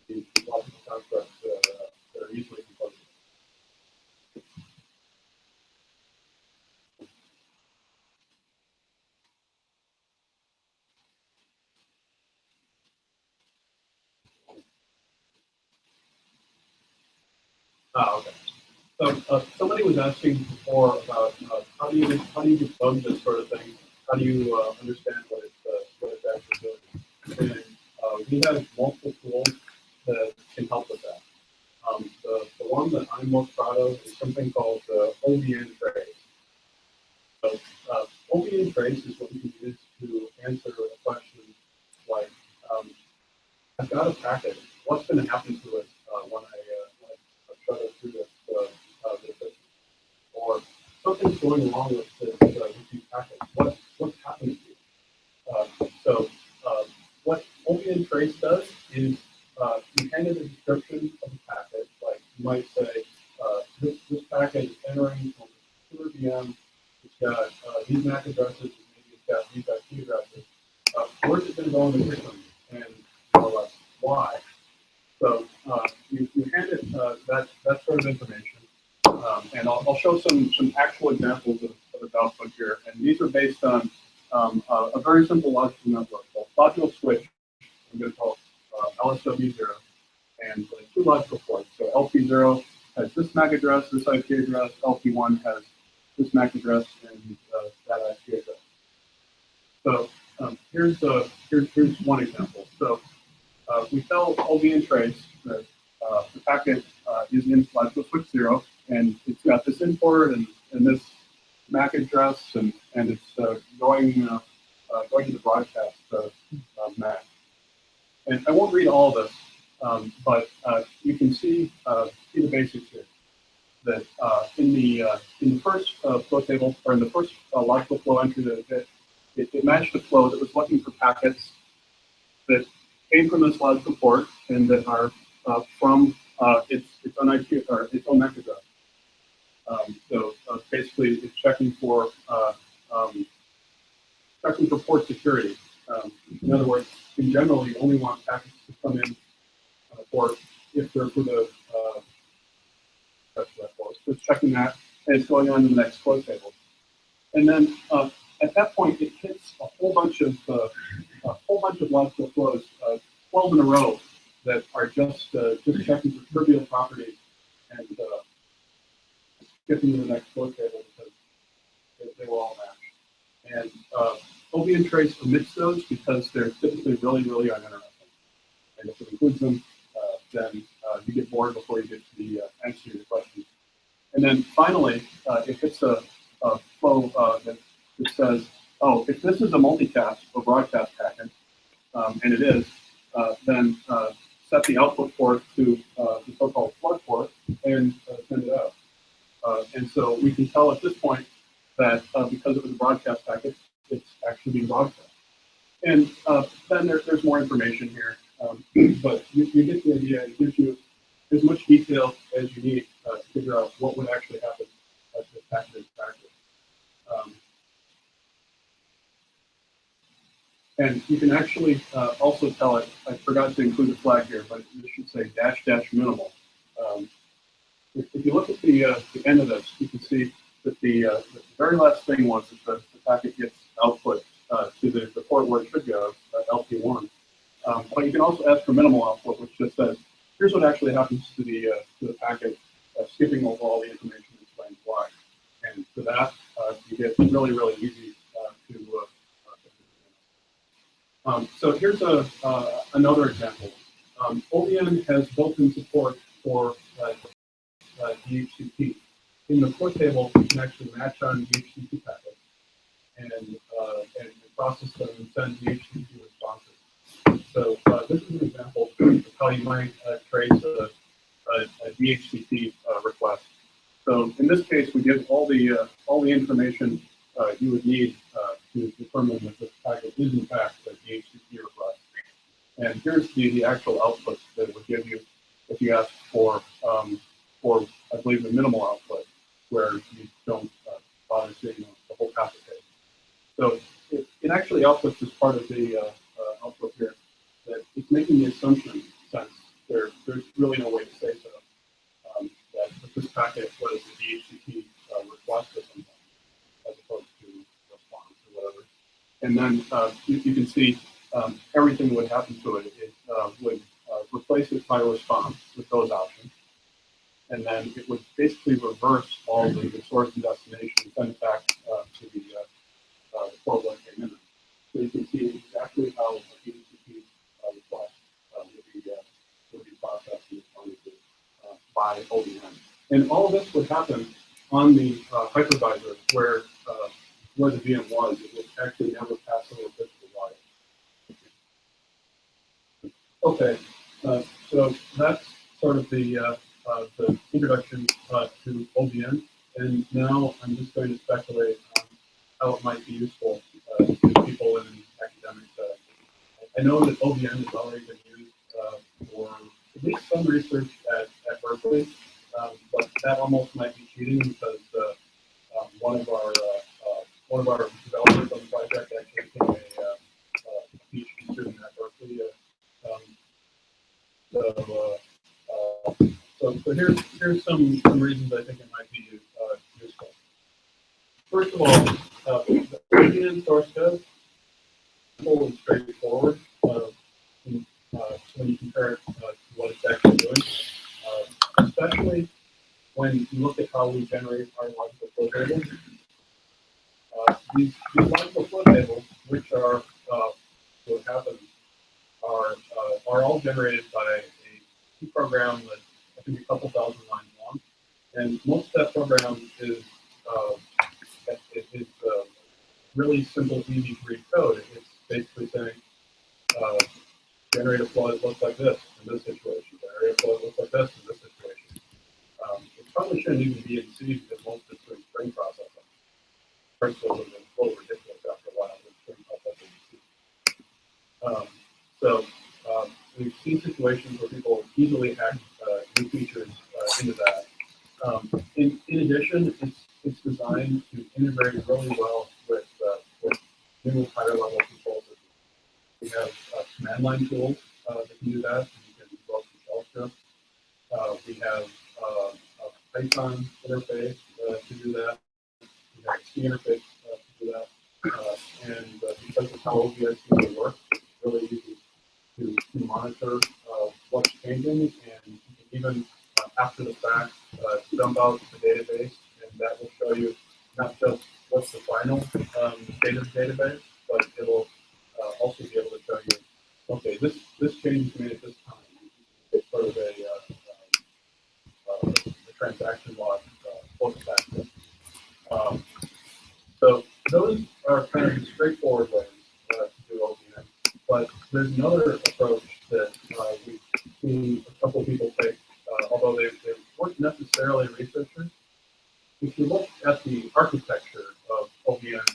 these logical constructs that are easily composable. Okay. So somebody was asking before about how do you debug this sort of thing? How do you understand what it's actually doing? And we have multiple tools that can help with that. The one that I'm most proud of is something called OVN trace. So OVN trace is what you can use to answer a question like, I've got a packet. What's going to happen to it when I shut it through this system? Or is going along with these packets? What's happening here? What OVN trace does is you hand it a description of the packet, like you might say, this packet is entering from the computer VM. It's got these MAC addresses, and maybe it's got these IP addresses. Where's it going to go in the system, and more or less why? So you hand it that sort of information, and I'll show some actual examples of output here. And these are based on a very simple logical network called logical switch. I'm going to call it LSW0, and two logical ports. So LP0 has this MAC address, this IP address. LP1 has this MAC address and that IP address. So here's one example. So we tell OVN trace that the packet is in logical switch 0, and it's got this import and this MAC address, and it's going to the broadcast MAC. And I won't read all of this, but you can see the basics here. That in the first flow table, or in the first logical flow entry that it matched a flow that was looking for packets that came from this logical port and that are from its own IP or its own MAC address. So basically, it's checking for port security. In other words, in general, you only want packets to come in on a port if they're for the port. So it's checking that, and it's going on to the next flow table. And then at that point, it hits a whole bunch of logical flows, 12 in a row, that are just checking for trivial properties and skipping to the next flow table because they were all matched. And OVN trace omits those because they're typically really, really uninteresting. And if it includes them, then you get bored before you get to the answer to your question. And then finally, it hits a flow that says, oh, if this is a multicast or broadcast packet, and it is, then set the output port to the so-called flood port and send it out. And so we can tell at this point that because it was a broadcast packet, it's actually being broadcast. And then there's more information here, but you get the idea. It gives you as much detail as you need to figure out what would actually happen as this packet is practice. And you can actually also tell it, I forgot to include a flag here, but it should say -- minimal. If you look at the end of this, you can see that the very last thing was that the packet gets output to the port where it should go, LP1. But you can also ask for minimal output, which just says, here's what actually happens to the packet, skipping over all the information and explains why. And for that, you get really, really easy to so here's another example. OVN has built-in support for DHCP. In the flow table, you can actually match on DHCP packets and process them and send DHCP responses. So this is an example of how you might trace a DHCP request. So in this case, we give all the information you would need to determine that this packet is in fact a DHCP request. And here's the actual output that it would give you if you ask for I believe the minimal output, where you don't bother seeing the whole packet page. So it actually outputs as part of the output here that it's making the assumption, since there's really no way to say so, that this packet was a DHCP request or something, as opposed to response or whatever. And then you can see everything that would happen to it. It would replace it by a response with those options. And then it would basically reverse all the source and destination and send it back to the port where it came in. So you can see exactly how a DHCP request would be processed and responded to by OVN. And all this would happen on the hypervisor where the VM was. It would actually never pass over physical wire. Okay, so that's sort of the introduction to OVN And now I'm just going to speculate on how it might be useful to people in academic settings. I know that OVN has already been used for at least some research at Berkeley, but that almost might be cheating because one of our developers on the project actually became a PhD student at Berkeley. So here's some reasons I think it might be useful. First of all, the OVN source code simple and straightforward when you compare it to what it's actually doing, especially when you look at how we generate our logical flow tables. These logical flow tables, which are what happens, are all generated by a C program that I think a couple thousand lines long, and most of that program is really simple, easy to read code. It's basically saying generate a flow that looks like this in this situation, generate a flow that looks like this in this situation. It probably shouldn't even be in C because most of it's doing string processing. First of all, it's a little ridiculous after a while with string processing in C. We've seen situations where people easily hack new features into that. In addition, it's designed to integrate really well with new higher level control systems. We have command line tools that can do that. You can develop some shell scripts. We have a Python interface to do that. We have a C interface to do that. And because of how OVS really works, it's really easy to monitor what's changing, and you can even after the fact dump out the database, and that will show you not just what's the final state of the database, but it'll also be able to show you, okay, this change is made at this time. It's sort of a transaction log post-factor. So those are kind of straightforward ways to do OVN. But there's another approach that we've seen a couple people take, although they weren't necessarily researchers. If you look at the architecture of OVN,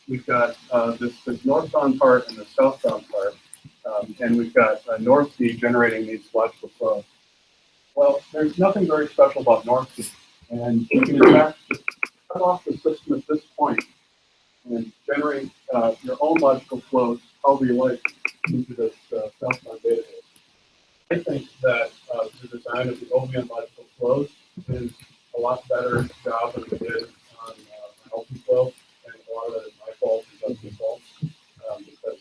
we've got this northbound part and the southbound part, and we've got north C generating these logical flows. Well, there's nothing very special about north C, and you can in fact just cut off the system at this point and generate your own logical flows however you like into this southbound database. I think that the design of the OVN logical flows is a lot better job than we did on OpenFlow, and a lot of that is my fault and Justin's fault, because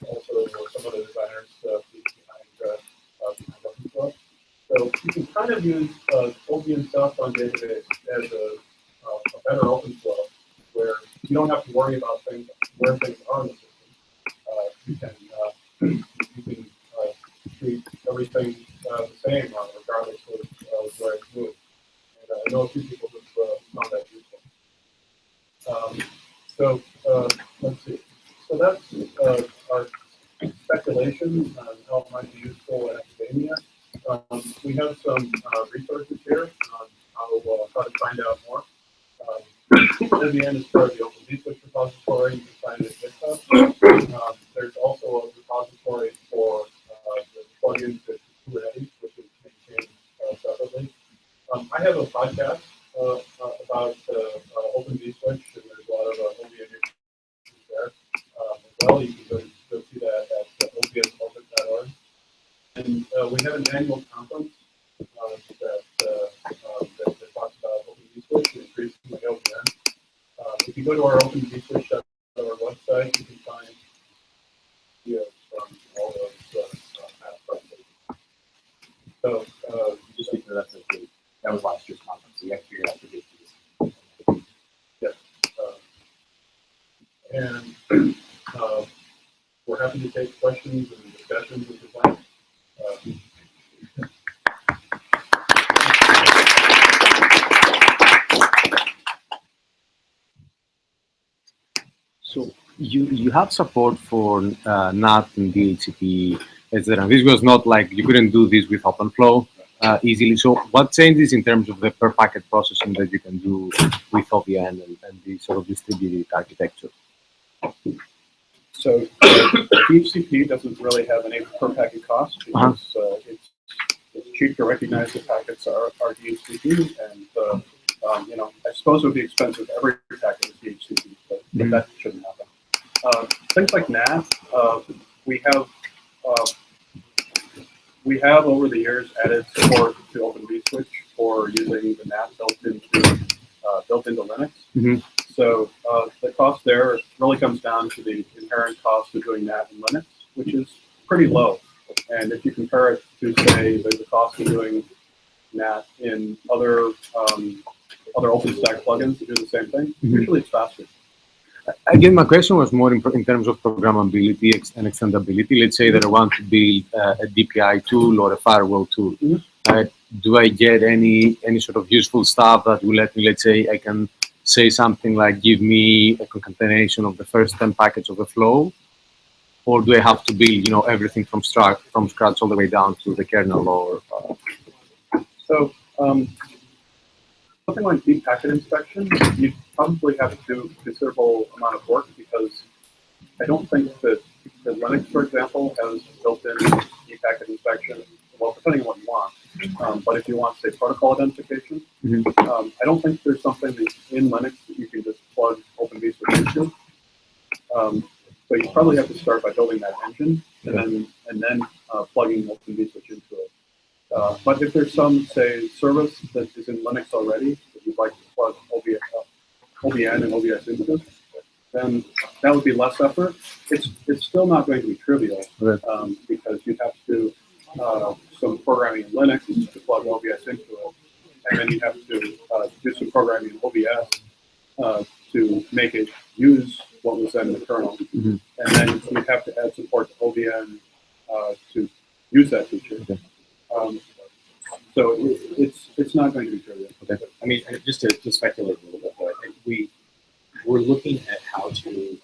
we also were some of the designers behind OpenFlow. So you can kind of use OVN southbound database as a better OpenFlow, where you don't have to worry about where things are in the system. You can treat everything the same, regardless of where it's moved. And I know a few people have found that useful. Let's see. So that's our speculation on how it might be useful in academia. We have some resources here on how to find out more. At the end is part of the Open vSwitch repository. You can find it at GitHub. There's also a repository for the plugin to Kubernetes, which is maintained separately. I have a podcast about Open vSwitch, and there's a lot of OVN issues there as well. You can go see that at ovsopen.org. And we have an annual conference that talks about Open vSwitch and increasingly OVN. If you go to our Open vSwitch website, you can find videos from all those past presentations. So just because that was last year's conference, so you have to figure out to get to this. Yes. And we're happy to take questions and discussions with the plan. So you have support for NAT and DHCP, etc. This was not like you couldn't do this with OpenFlow. easily. So what changes in terms of the per packet processing that you can do with OVN and the sort of distributed architecture? So DHCP doesn't really have any per packet cost because it's cheap to recognize the packets are DHCP, and I suppose it would be expensive every packet is DHCP, but that shouldn't happen. Things like NAT, we have over the years added support to Open vSwitch for using the NAT built into Linux. So the cost there really comes down to the inherent cost of doing NAT in Linux, which is pretty low. And if you compare it to, say, the cost of doing NAT in other OpenStack plugins that do the same thing, usually it's faster. Again, my question was more in terms of programmability and extendability. Let's say that I want to build a DPI tool or a firewall tool. Do I get any sort of useful stuff that will let me, let's say, I can say something like, give me a concatenation of the first 10 packets of the flow? Or do I have to build, everything from scratch all the way down to the kernel? Or So something like deep packet inspection, you probably have to do a considerable amount of work because I don't think that Linux, for example, has built-in deep packet inspection. Well, depending on what you want. But if you want, say, protocol identification, I don't think there's something that's in Linux that you can just plug Open vSwitch into. So you probably have to start by building that engine and then plugging Open vSwitch into it. But if there's some, say, service that is in Linux already that you'd like to plug OVN and OVS into, then that would be less effort. It's still not going to be trivial because you'd have to do some programming in Linux to plug OVS into it, and then you have to do some programming in OVS to make it use what was then in the kernel, and then you have to add support to OVN to use that feature. So it's not going to be trivial. I mean, just to speculate a little bit, but we're looking at how to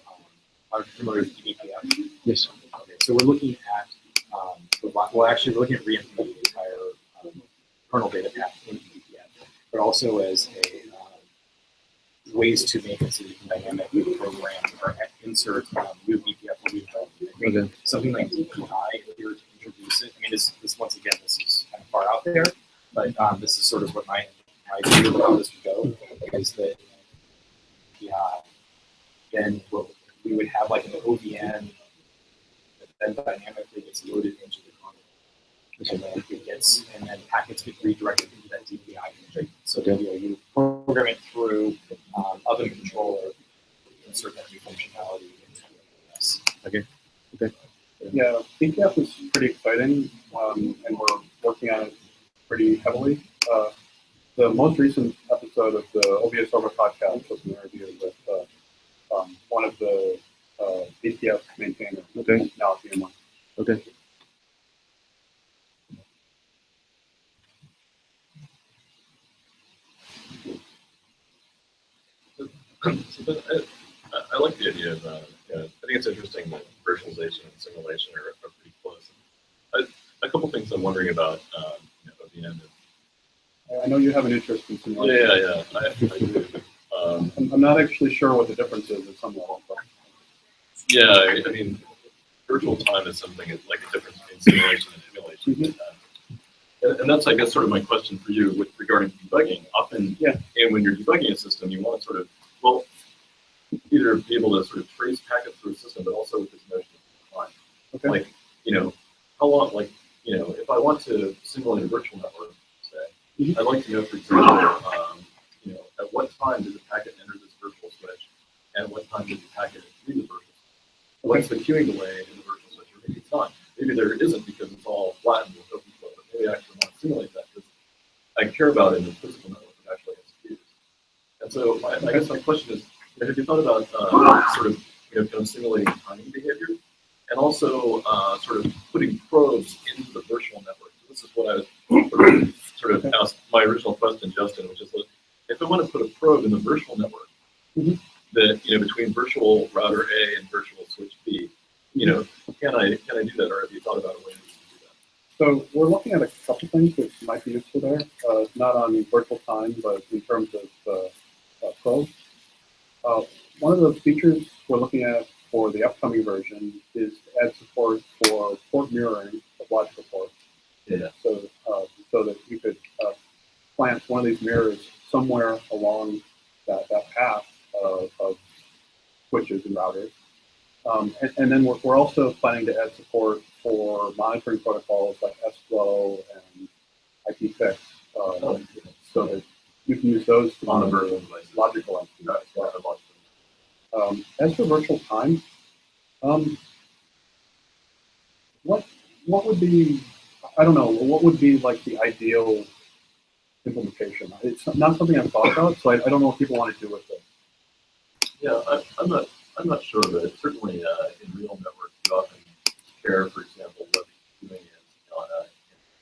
familiar with DPF. Yes. Okay, so we're looking at we're looking at re-implementing the entire kernel data path in DPF, but also as a ways to make it so you can dynamically program or insert new DPF. Something like DPI, if you were to introduce it. I mean, this once again, this is kind of far out there, but this is sort of what my view of how this would go is that then we would have like an OVN that then dynamically gets loaded into the kernel, and then packets get redirected into that DPI config. So then you program it through other controller, insert that new functionality into this. Okay. Yeah, DPF is pretty exciting, and we're working on it pretty heavily. The most recent episode of the OVS Over podcast was an interview with one of the DPF maintainers, now at VMware. Okay. I like the idea of, I think it's interesting that virtualization and simulation are pretty close. A couple things I'm wondering about OVN. I know you have an interest in simulation. Yeah, I do. I'm not actually sure what the difference is at some level. But. Yeah, I mean, virtual time is something like a difference between simulation and emulation. And that's, I guess, sort of my question for you with regarding debugging. Often, and when you're debugging a system, you want to sort of, well, either be able to sort of trace packets through a system, but also with this notion of time. Okay. Like, how long, if I want to simulate a virtual network, say, I'd like to know, for example, at what time did the packet enter this virtual switch, and at what time did the packet leave the virtual switch? What's the queuing delay in the virtual switch? Or maybe it's not. Maybe there isn't because it's all flattened with open flow, but maybe I actually want to simulate that because I care about it in the physical network that actually executes. And so I guess my question is, have you thought about sort of kind of simulating timing behavior, and also sort of putting probes into the virtual network? So this is what I was sort of asked my original question, Justin, which is, if I want to put a probe in the virtual network, that between virtual router A and virtual switch B, can I do that, or have you thought about a way to do that? So we're looking at a couple things that might be of the features we're looking at for the upcoming version is to add support for port mirroring of logical ports. Yeah. So that you could plant one of these mirrors somewhere along that path of switches and routers. And then we're also planning to add support for monitoring protocols like SFlow and IPFix, so that you can use those to On the monitor virtual devices. logical entities. As for virtual time, what would be, I don't know, what would be like the ideal implementation? It's not something I've thought about, so I don't know what people want to do with it. Yeah, I'm not sure, but certainly in real networks, you often care, for example, what you're doing is on a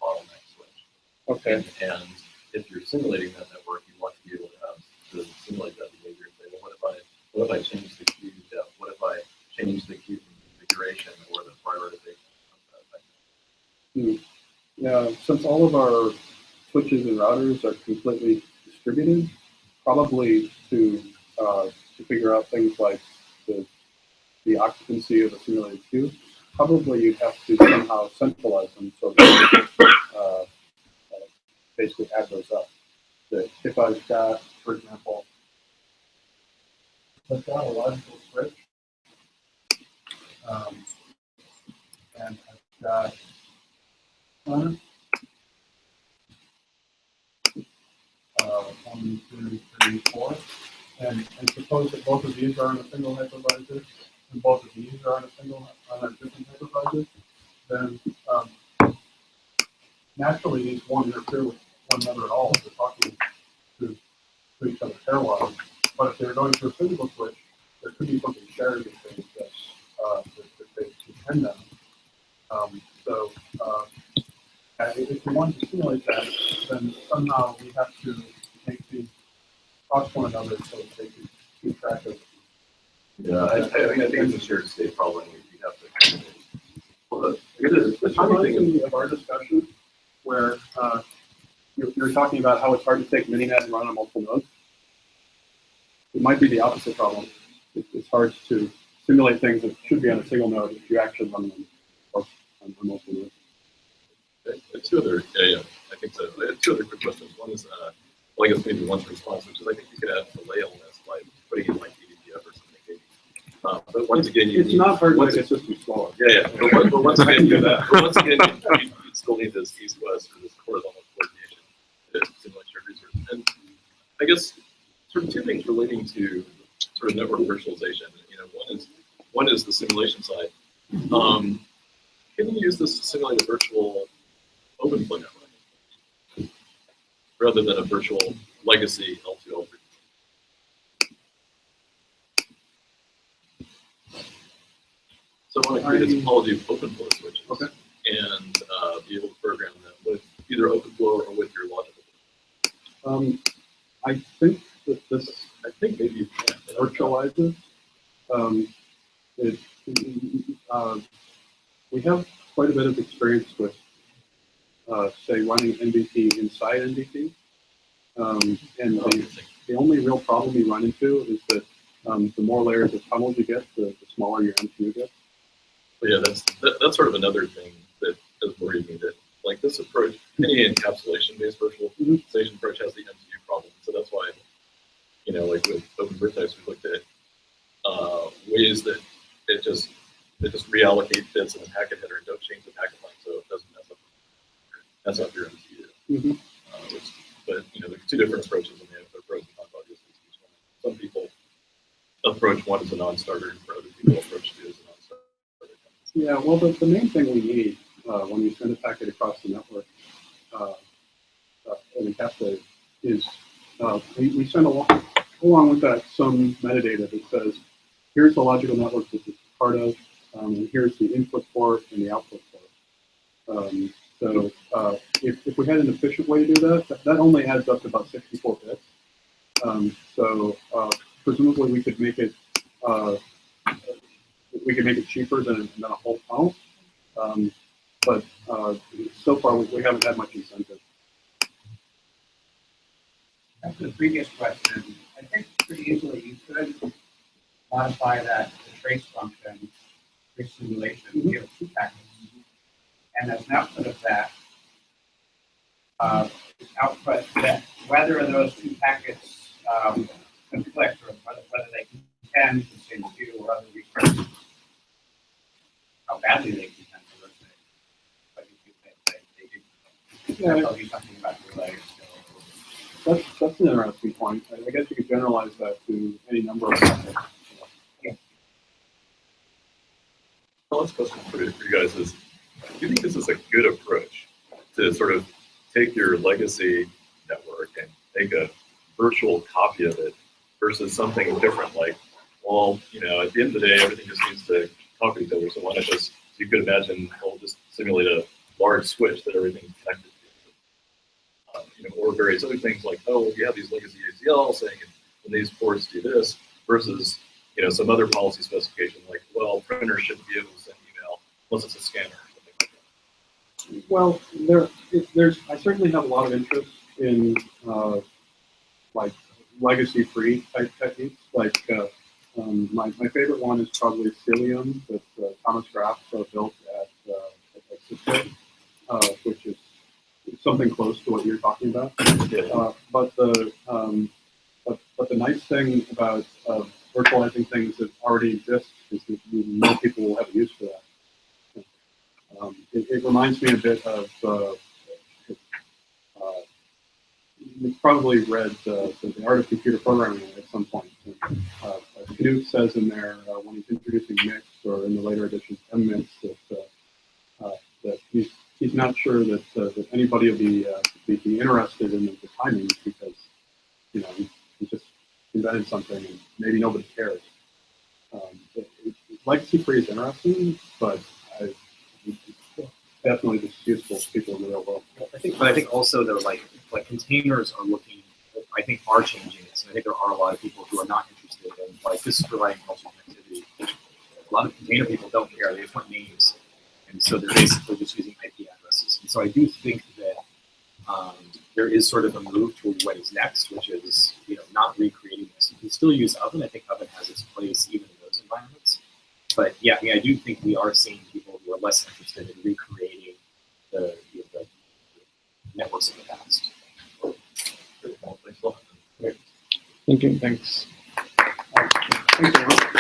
bottleneck switch. Okay. And if you're simulating that network, you want to be able to simulate that behavior and say, well, what if I change the queue depth? What if I change the queue configuration or the prioritization? Yeah, since all of our switches and routers are completely distributed, probably to figure out things like the occupancy of a simulated queue, probably you'd have to somehow centralize them so that basically add those up. That if I've got, for example, I've got a logical switch, and I've got 1, 2, 3, 4, and suppose that both of these are on a single hypervisor, and both of these are on a different hypervisor, then naturally these won't interfere with one another at all if they're talking to each other pairwise. But if they're going to a physical switch, there could be something shared between that they depend on. If we want to simulate that, then somehow we have to make these cross one another so that they can keep track of. Yeah, I think it's a shared state problem. You have to. Well, It's reminding me of our discussion where you're talking about how it's hard to take Mininet and run on multiple nodes. It might be the opposite problem. It's hard to simulate things that should be on a single node if you actually run them on multiple nodes. Two other, I think so. I have two other quick questions. One is, well, I guess maybe one's response, which is I think you could add delay on this by putting in like EDPF or something maybe. But once again, it's not hard to make a system smaller. Yeah. But once again, you still need this east-west or this horizontal coordination to simulate shared resources. And I guess sort of two things relating to sort of network virtualization. You know, one is the simulation side. Can you use this to simulate a virtual open flow network rather than a virtual legacy L2, L3? So I want to create a topology of open flow switches, okay, and be able to program them with either open flow or with your logical flow. I think that this, I think maybe you can virtualizes. We have quite a bit of experience with, say, running NBT inside NBT. And the only real problem you run into is that the more layers of tunnels you get, the smaller your MTU gets. But yeah, that's sort of another thing that is worrying me, that like this approach, any encapsulation-based virtualization approach has the MTU problem. So that's why, you know, like with OpenVertex, we looked at ways that it just reallocate bits in the packet header and don't change the packet length so it doesn't mess up your MTU. But you know, there's two different approaches, and they have their pros and cons obviously to each one. Some people approach one as a non-starter, and for other people approach two as a non-starter. Yeah, well, the main thing we need when you send a packet across the network and encapsulate is we send along with that some metadata that says, here's the logical network that it's part of, and here's the input port and the output port. So if we had an efficient way to do that only adds up to about 64 bits. So presumably we could make it cheaper than a whole tunnel. But so far we haven't had much incentive. After the previous question, I think pretty easily you could modify that the trace function, trace simulation, give 2 packets. And as an output of that, output that whether those 2 packets conflict or whether they can continue or other requests, how badly they can cancel it. But you think they do tell you something about delay. That's an interesting point. I guess you could generalize that to any number of methods. The last question for you guys is, do you think this is a good approach to sort of take your legacy network and make a virtual copy of it versus something different like, well, you know, at the end of the day, everything just needs to talk to each other. So why not just, you could imagine, we'll just simulate a large switch that everything's connected to. You know, or various other things like, oh, you have these legacy ACL saying when these ports do this versus, you know, some other policy specification like, well, printers shouldn't be able to send email unless it's a scanner or something like that. Well, I certainly have a lot of interest in like legacy-free type techniques. Like my favorite one is probably Cilium that Thomas Graf built at Cisco, which is something close to what you're talking about. But the nice thing about virtualizing things that already exist is that you know people will have a use for that. It reminds me a bit of you've probably read the Art of Computer Programming at some point. Knut says in there when he's introducing Mix, or in the later editions MMix, that he's not sure that anybody will be interested in the timing because, you know, he just invented something and maybe nobody cares. Legacy free is interesting, but it's definitely just useful to people in the real world. I think also though, like containers are changing this, and I think there are a lot of people who are not interested in like this is providing cultural connectivity. A lot of container people don't care; they just want names, and so they're basically just using IP addresses. And so I do think that there is sort of a move to what is next, which is, you know, not recreating this. You can still use Oven. I think Oven has its place even in those environments. But yeah, I mean, I do think we are seeing people who are less interested in recreating the networks of the past. Thanks a lot. Thank you. Thanks. Thanks, everyone.